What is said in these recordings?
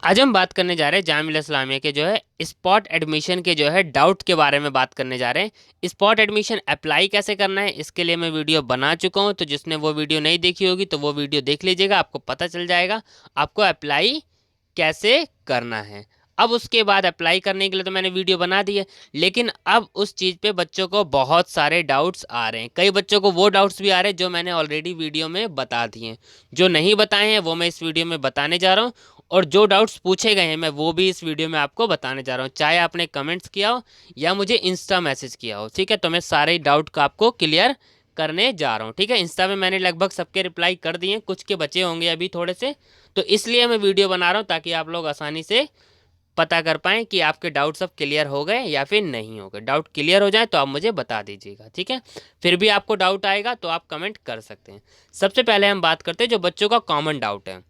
आज हम बात करने जा रहे हैं जामिया इस्लामिया के जो है स्पॉट एडमिशन के जो है डाउट के बारे में बात करने जा रहे हैं। स्पॉट एडमिशन अप्लाई कैसे करना है इसके लिए मैं वीडियो बना चुका हूं, तो जिसने वो वीडियो नहीं देखी होगी तो वो वीडियो देख लीजिएगा, आपको पता चल जाएगा आपको अप्लाई कैसे करना है। अब उसके बाद अप्लाई करने के लिए तो मैंने वीडियो बना दी है, लेकिन अब उस चीज़ पे बच्चों को बहुत सारे डाउट्स आ रहे हैं। कई बच्चों को वो डाउट्स भी आ रहे हैं जो मैंने ऑलरेडी वीडियो में बता दिए हैं, जो नहीं बताए हैं वो मैं इस वीडियो में बताने जा रहा हूँ, और जो डाउट्स पूछे गए हैं मैं वो भी इस वीडियो में आपको बताने जा रहा हूँ, चाहे आपने कमेंट्स किया हो या मुझे इंस्टा मैसेज किया हो। ठीक है, तो मैं सारे डाउट को आपको क्लियर करने जा रहा हूँ। ठीक है, इंस्टा में मैंने लगभग सबके रिप्लाई कर दिए, कुछ के बचे होंगे अभी थोड़े से, तो इसलिए मैं वीडियो बना रहा हूँ ताकि आप लोग आसानी से पता कर पाएँ कि आपके डाउट सब क्लियर हो गए या फिर नहीं हो गए। डाउट क्लियर हो जाए तो आप मुझे बता दीजिएगा। ठीक है, फिर भी आपको डाउट आएगा तो आप कमेंट कर सकते हैं। सबसे पहले हम बात करते हैं जो बच्चों का कॉमन डाउट है।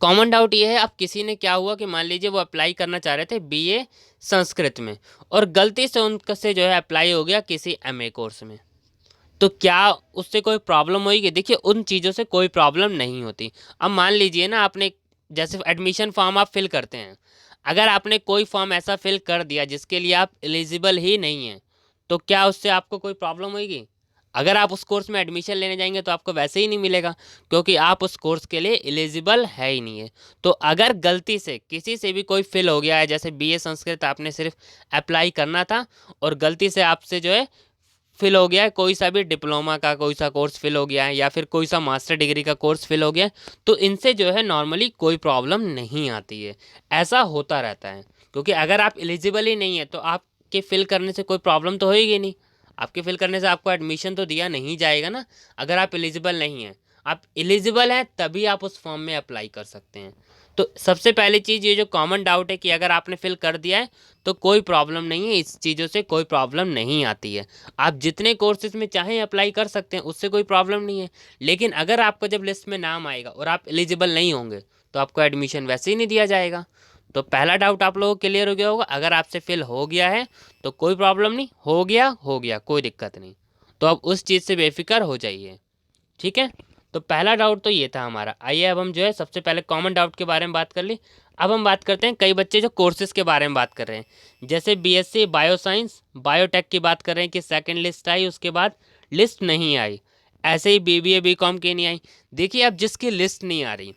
कॉमन डाउट ये है, अब किसी ने क्या हुआ कि मान लीजिए वो अप्लाई करना चाह रहे थे बीए संस्कृत में, और गलती से उनसे जो है अप्लाई हो गया किसी एमए कोर्स में, तो क्या उससे कोई प्रॉब्लम होगी? देखिए, उन चीज़ों से कोई प्रॉब्लम नहीं होती। अब मान लीजिए ना, आपने जैसे एडमिशन फॉर्म आप फिल करते हैं, अगर आपने कोई फॉर्म ऐसा फिल कर दिया जिसके लिए आप एलिजिबल ही नहीं हैं, तो क्या उससे आपको कोई प्रॉब्लम होगी? अगर आप उस कोर्स में एडमिशन लेने जाएंगे तो आपको वैसे ही नहीं मिलेगा, क्योंकि आप उस कोर्स के लिए एलिजिबल है ही नहीं है। तो अगर गलती से किसी से भी कोई फिल हो गया है, जैसे बीए संस्कृत आपने सिर्फ अप्लाई करना था और गलती से आपसे जो है फिल हो गया है, कोई सा भी डिप्लोमा का कोई सा कोर्स फिल हो गया है या फिर कोई सा मास्टर डिग्री का कोर्स फिल हो गया है, तो इनसे जो है नॉर्मली कोई प्रॉब्लम नहीं आती है। ऐसा होता रहता है, क्योंकि अगर आप एलिजिबल ही नहीं है तो आपके फिल करने से कोई प्रॉब्लम तो होएगी नहीं। आपके फिल करने से आपको एडमिशन तो दिया नहीं जाएगा ना, अगर आप एलिजिबल नहीं हैं। आप एलिजिबल हैं तभी आप उस फॉर्म में अप्लाई कर सकते हैं। तो सबसे पहली चीज़, ये जो कॉमन डाउट है कि अगर आपने फिल कर दिया है तो कोई प्रॉब्लम नहीं है, इस चीज़ों से कोई प्रॉब्लम नहीं आती है। आप जितने कोर्सेज में चाहें अप्लाई कर सकते हैं, उससे कोई प्रॉब्लम नहीं है। लेकिन अगर आपका जब लिस्ट में नाम आएगा और आप एलिजिबल नहीं होंगे तो आपको एडमिशन वैसे ही नहीं दिया जाएगा। तो पहला डाउट आप लोगों को क्लियर हो गया होगा, अगर आपसे फिल हो गया है तो कोई प्रॉब्लम नहीं, हो गया कोई दिक्कत नहीं, तो आप उस चीज़ से बेफिक्र हो जाइए। ठीक है, तो पहला डाउट तो ये था हमारा। आइए अब हम जो है सबसे पहले कॉमन डाउट के बारे में बात कर ली। अब हम बात करते हैं कई बच्चे जो कोर्सेज के बारे में बात कर रहे हैं, जैसे बीएससी बायोसाइंस बायोटेक की बात कर रहे हैं कि सेकंड लिस्ट आई, उसके बाद लिस्ट नहीं आई। ऐसे ही बीबीए बीकॉम की नहीं आई। देखिए, अब जिसकी लिस्ट नहीं आ रही,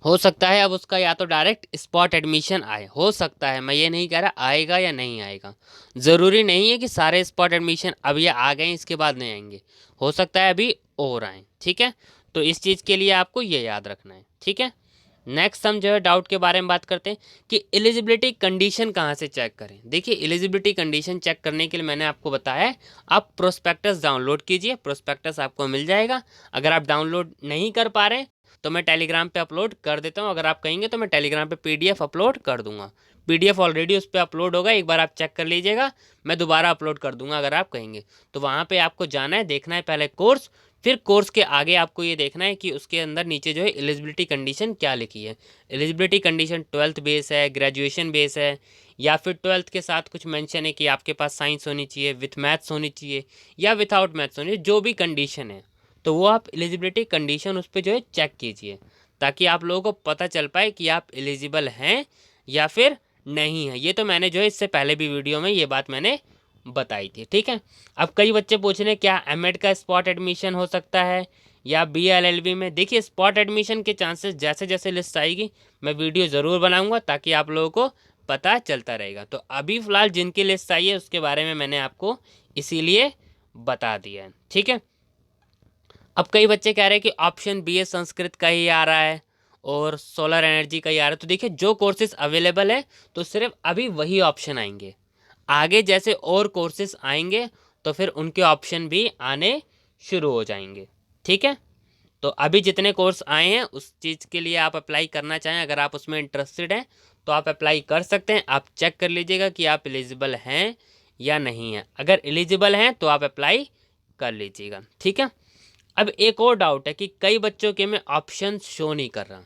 हो सकता है अब उसका या तो डायरेक्ट स्पॉट एडमिशन आए, हो सकता है, मैं ये नहीं कह रहा आएगा या नहीं आएगा। ज़रूरी नहीं है कि सारे स्पॉट एडमिशन अब ये आ गए इसके बाद नहीं आएंगे, हो सकता है अभी और आए। ठीक है, तो इस चीज़ के लिए आपको ये याद रखना है। ठीक है, नेक्स्ट हम जो है डाउट के बारे में बात करते हैं कि एलिजिबिलिटी कंडीशन कहाँ से चेक करें। देखिए, एलिजिबिलिटी कंडीशन चेक करने के लिए मैंने आपको बताया है, आप प्रोस्पेक्टस डाउनलोड कीजिए, प्रोस्पेक्टस आपको मिल जाएगा। अगर आप डाउनलोड नहीं कर पा रहे हैं तो मैं टेलीग्राम पे अपलोड कर देता हूँ, अगर आप कहेंगे तो मैं टेलीग्राम पे पीडीएफ अपलोड कर दूंगा। पीडीएफ ऑलरेडी उस पर अपलोड होगा, एक बार आप चेक कर लीजिएगा, मैं दोबारा अपलोड कर दूंगा अगर आप कहेंगे। तो वहाँ पे आपको जाना है, देखना है पहले कोर्स, फिर कोर्स के आगे आपको ये देखना है कि उसके अंदर नीचे जो है एलिजिबिलिटी कंडीशन क्या लिखी है। एलिजिबिलिटी कंडीशन 12th बेस है, ग्रेजुएशन बेस है, या फिर 12th के साथ कुछ मेंशन है कि आपके पास साइंस होनी चाहिए, विथ मैथ्स होनी चाहिए या विथआउट मैथ्स होनी चाहिए, जो भी कंडीशन है, तो वो आप एलिजिबिलिटी कंडीशन उस पर जो है चेक कीजिए, ताकि आप लोगों को पता चल पाए कि आप एलिजिबल हैं या फिर नहीं है। ये तो मैंने जो है इससे पहले भी वीडियो में ये बात मैंने बताई थी। ठीक है, अब कई बच्चे पूछ रहे हैं क्या एमएड का स्पॉट एडमिशन हो सकता है या बीएलएलबी में। देखिए, स्पॉट एडमिशन के चांसेस जैसे जैसे लिस्ट आएगी मैं वीडियो ज़रूर बनाऊंगा ताकि आप लोगों को पता चलता रहेगा। तो अभी फ़िलहाल जिनकी लिस्ट आई है उसके बारे में मैंने आपको इसीलिए बता दिया है। ठीक है, अब कई बच्चे कह रहे हैं कि ऑप्शन बी ए संस्कृत का ही आ रहा है और सोलर एनर्जी का ही आ रहा है। तो देखिए, जो कोर्सेज अवेलेबल है तो सिर्फ अभी वही ऑप्शन आएंगे, आगे जैसे और कोर्सेज आएंगे तो फिर उनके ऑप्शन भी आने शुरू हो जाएंगे। ठीक है, तो अभी जितने कोर्स आए हैं उस चीज़ के लिए आप अप्लाई करना चाहें, अगर आप उसमें इंटरेस्टेड हैं तो आप अप्लाई कर सकते हैं। आप चेक कर लीजिएगा कि आप एलिजिबल हैं या नहीं हैं, अगर एलिजिबल हैं तो आप अप्लाई कर लीजिएगा। ठीक है, अब एक और डाउट है कि कई बच्चों के में ऑप्शन शो नहीं कर रहा।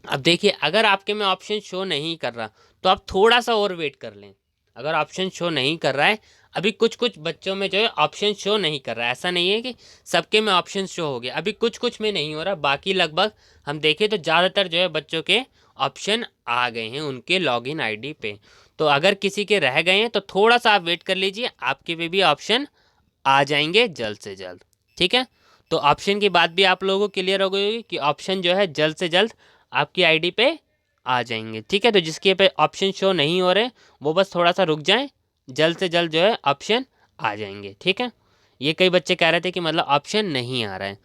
अब देखिए, अगर आपके में ऑप्शन शो नहीं कर रहा तो आप थोड़ा सा और वेट कर लें। अगर ऑप्शन शो नहीं कर रहा है, अभी कुछ कुछ बच्चों में जो है ऑप्शन शो नहीं कर रहा है, ऐसा नहीं है कि सबके में ऑप्शन शो हो गया, अभी कुछ कुछ में नहीं हो रहा, बाकी लगभग हम देखें तो ज़्यादातर जो है बच्चों के ऑप्शन आ गए हैं उनके लॉगिन आईडी पे। तो अगर किसी के रह गए हैं तो थोड़ा सा आप वेट कर लीजिए, आपके पे भी ऑप्शन आ जाएंगे जल्द से जल्द। ठीक है, तो ऑप्शन की बात भी आप लोगों को क्लियर हो गई होगी कि ऑप्शन जो है जल्द से जल्द आपकी आईडी पे आ जाएंगे। ठीक है, तो जिसके पे ऑप्शन शो नहीं हो रहे वो बस थोड़ा सा रुक जाएं, जल्द से जल्द जो है ऑप्शन आ जाएंगे। ठीक है, ये कई बच्चे कह रहे थे कि मतलब ऑप्शन नहीं आ रहा है।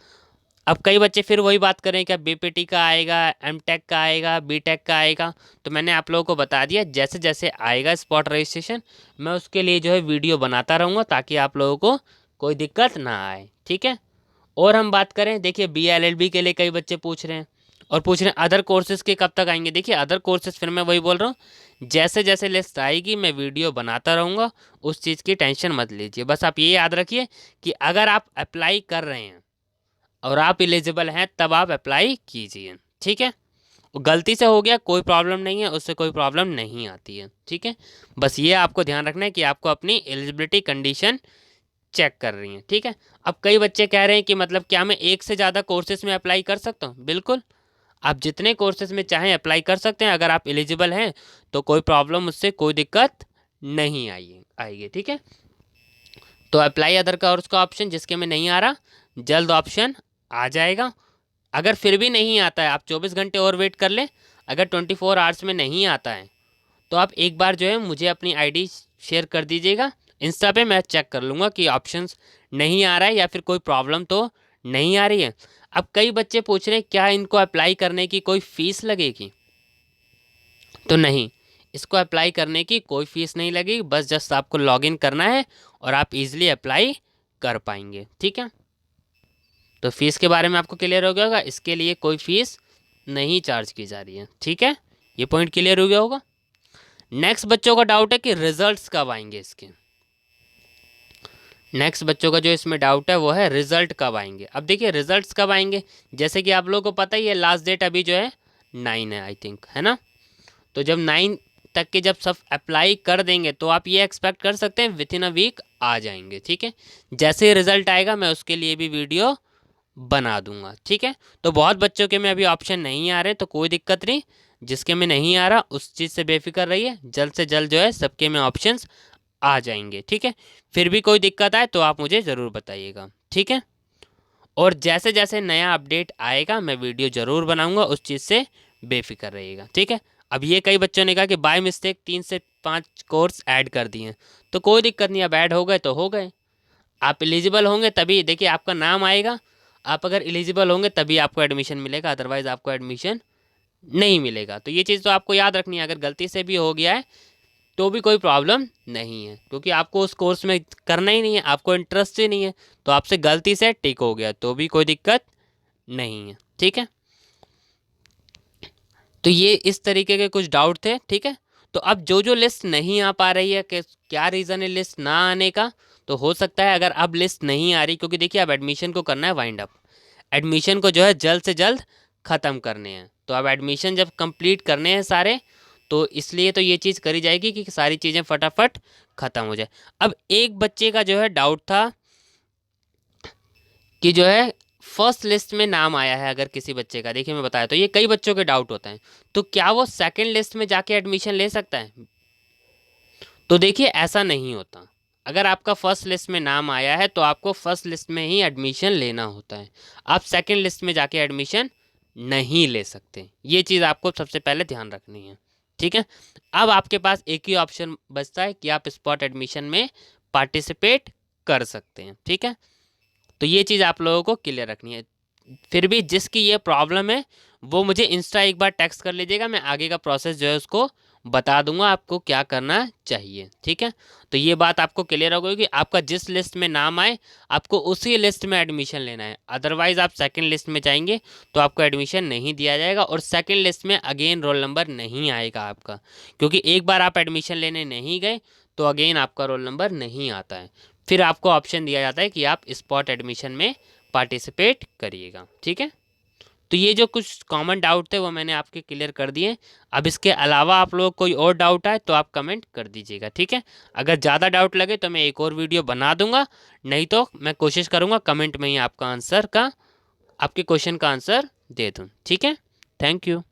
अब कई बच्चे फिर वही बात करें क्या बीपीटी का आएगा, एमटेक का आएगा, बीटेक का आएगा। तो मैंने आप लोगों को बता दिया जैसे जैसे आएगा स्पॉट रजिस्ट्रेशन मैं उसके लिए जो है वीडियो बनाता रहूँगा ताकि आप लोगों को कोई दिक्कत ना आए। ठीक है, और हम बात करें, देखिए BLLB के लिए कई बच्चे पूछ रहे हैं और पूछ रहे हैं अदर कोर्सेज़ के कब तक आएंगे। देखिए अदर कोर्सेज़ फिर मैं वही बोल रहा हूँ, जैसे जैसे लिस्ट आएगी मैं वीडियो बनाता रहूँगा, उस चीज़ की टेंशन मत लीजिए। बस आप ये याद रखिए कि अगर आप अप्लाई कर रहे हैं और आप एलिजिबल हैं तब आप अप्लाई कीजिए। ठीक है, गलती से हो गया कोई प्रॉब्लम नहीं है, उससे कोई प्रॉब्लम नहीं आती है। ठीक है, बस ये आपको ध्यान रखना है कि आपको अपनी एलिजिबिलिटी कंडीशन चेक कर रही हैं। ठीक है, अब कई बच्चे कह रहे हैं कि मतलब क्या मैं एक से ज़्यादा कोर्सेज में अप्लाई कर सकता हूँ? बिल्कुल, आप जितने कोर्सेज में चाहें अप्लाई कर सकते हैं, अगर आप एलिजिबल हैं तो कोई प्रॉब्लम, उससे कोई दिक्कत नहीं आएगी। ठीक है, तो अप्लाई अदर कोर्स का ऑप्शन जिसके में नहीं आ रहा, जल्द ऑप्शन आ जाएगा। अगर फिर भी नहीं आता है, आप 24 घंटे और वेट कर लें, अगर 24 आवर्स में नहीं आता है तो आप एक बार जो है मुझे अपनी आईडी शेयर कर दीजिएगा इंस्टा पे, मैं चेक कर लूँगा कि ऑप्शंस नहीं आ रहा है या फिर कोई प्रॉब्लम तो नहीं आ रही है। अब कई बच्चे पूछ रहे हैं क्या इनको अप्लाई करने की कोई फ़ीस लगेगी? तो नहीं, इसको अप्लाई करने की कोई फ़ीस नहीं लगेगी, बस जस्ट आपको लॉगिन करना है और आप इजीली अप्लाई कर पाएंगे। ठीक है, तो फीस के बारे में आपको क्लियर हो गया होगा, इसके लिए कोई फ़ीस नहीं चार्ज की जा रही है। ठीक है, ये पॉइंट क्लियर हो गया होगा। नेक्स्ट बच्चों का डाउट है कि रिजल्ट्स कब आएंगे इसके। नेक्स्ट बच्चों का जो इसमें डाउट है वो है रिजल्ट कब आएंगे। अब देखिए रिजल्ट्स कब आएंगे, जैसे कि आप लोगों को पता ही है लास्ट डेट अभी जो है 9 है आई थिंक, है ना। तो जब 9 तक के जब सब अप्लाई कर देंगे तो आप ये एक्सपेक्ट कर सकते हैं विथ इन अ वीक आ जाएंगे। ठीक है, जैसे ही रिजल्ट आएगा मैं उसके लिए भी वीडियो बना दूंगा। ठीक है, तो बहुत बच्चों के में अभी ऑप्शन नहीं आ रहे तो कोई दिक्कत नहीं, जिसके में नहीं आ रहा उस चीज़ से बेफिक्र रहिए, जल्द से जल्द जो है सबके में ऑप्शंस आ जाएंगे। ठीक है, फिर भी कोई दिक्कत आए तो आप मुझे ज़रूर बताइएगा। ठीक है, और जैसे जैसे नया अपडेट आएगा मैं वीडियो ज़रूर बनाऊंगा, उस चीज़ से बेफिक्र रहिएगा। ठीक है, अब ये कई बच्चों ने कहा कि बाय मिस्टेक 3 से 5 कोर्स ऐड कर दिए, तो कोई दिक्कत नहीं, अब ऐड हो गए तो हो गए। आप एलिजिबल होंगे तभी, देखिए आपका नाम आएगा, आप अगर एलिजिबल होंगे तभी आपको एडमिशन मिलेगा, अदरवाइज़ आपको एडमिशन नहीं मिलेगा। तो ये चीज़ तो आपको याद रखनी है, अगर गलती से भी हो गया है तो भी कोई प्रॉब्लम नहीं है, क्योंकि आपको उस कोर्स में करना ही नहीं है, आपको इंटरेस्ट ही नहीं है, तो आपसे गलती से टिक हो गया तो भी कोई दिक्कत नहीं है। ठीक है, तो ये इस तरीके के कुछ डाउट थे। ठीक है, तो अब जो जो लिस्ट नहीं आ पा रही है कि क्या रीज़न है लिस्ट ना आने का, तो हो सकता है अगर अब लिस्ट नहीं आ रही, क्योंकि देखिए अब एडमिशन को करना है वाइंड अप, एडमिशन को जो है जल्द से जल्द ख़त्म करने हैं, तो अब एडमिशन जब कंप्लीट करने हैं सारे, तो इसलिए तो ये चीज़ करी जाएगी कि सारी चीज़ें फटाफट ख़त्म हो जाए। अब एक बच्चे का जो है डाउट था कि जो है फर्स्ट लिस्ट में नाम आया है अगर किसी बच्चे का, देखिए मैं बताया, तो ये कई बच्चों के डाउट होता है, तो क्या वो सेकंड लिस्ट में जाके एडमिशन ले सकता है? तो देखिए ऐसा नहीं होता, अगर आपका फर्स्ट लिस्ट में नाम आया है तो आपको फर्स्ट लिस्ट में ही एडमिशन लेना होता है, आप सेकंड लिस्ट में जाके एडमिशन नहीं ले सकते, ये चीज़ आपको सबसे पहले ध्यान रखनी है। ठीक है, अब आपके पास एक ही ऑप्शन बचता है कि आप स्पॉट एडमिशन में पार्टिसिपेट कर सकते हैं। ठीक है, तो ये चीज़ आप लोगों को क्लियर रखनी है। फिर भी जिसकी ये प्रॉब्लम है वो मुझे इंस्टा एक बार टेक्स्ट कर लीजिएगा, मैं आगे का प्रोसेस जो है उसको बता दूंगा आपको क्या करना चाहिए। ठीक है, तो ये बात आपको क्लियर हो गई कि आपका जिस लिस्ट में नाम आए आपको उसी लिस्ट में एडमिशन लेना है, अदरवाइज़ आप सेकंड लिस्ट में जाएंगे तो आपको एडमिशन नहीं दिया जाएगा, और सेकंड लिस्ट में अगेन रोल नंबर नहीं आएगा आपका, क्योंकि एक बार आप एडमिशन लेने नहीं गए तो अगेन आपका रोल नंबर नहीं आता है, फिर आपको ऑप्शन दिया जाता है कि आप स्पॉट एडमिशन में पार्टिसिपेट करिएगा। ठीक है, तो तो ये जो कुछ कॉमन डाउट थे वो मैंने आपके क्लियर कर दिए। अब इसके अलावा आप लोग कोई और डाउट आए तो आप कमेंट कर दीजिएगा, ठीक है। अगर ज़्यादा डाउट लगे तो मैं एक और वीडियो बना दूंगा, नहीं तो मैं कोशिश करूँगा कमेंट में ही आपका आंसर का, आपके क्वेश्चन का आंसर दे दूँ, ठीक है। Thank you.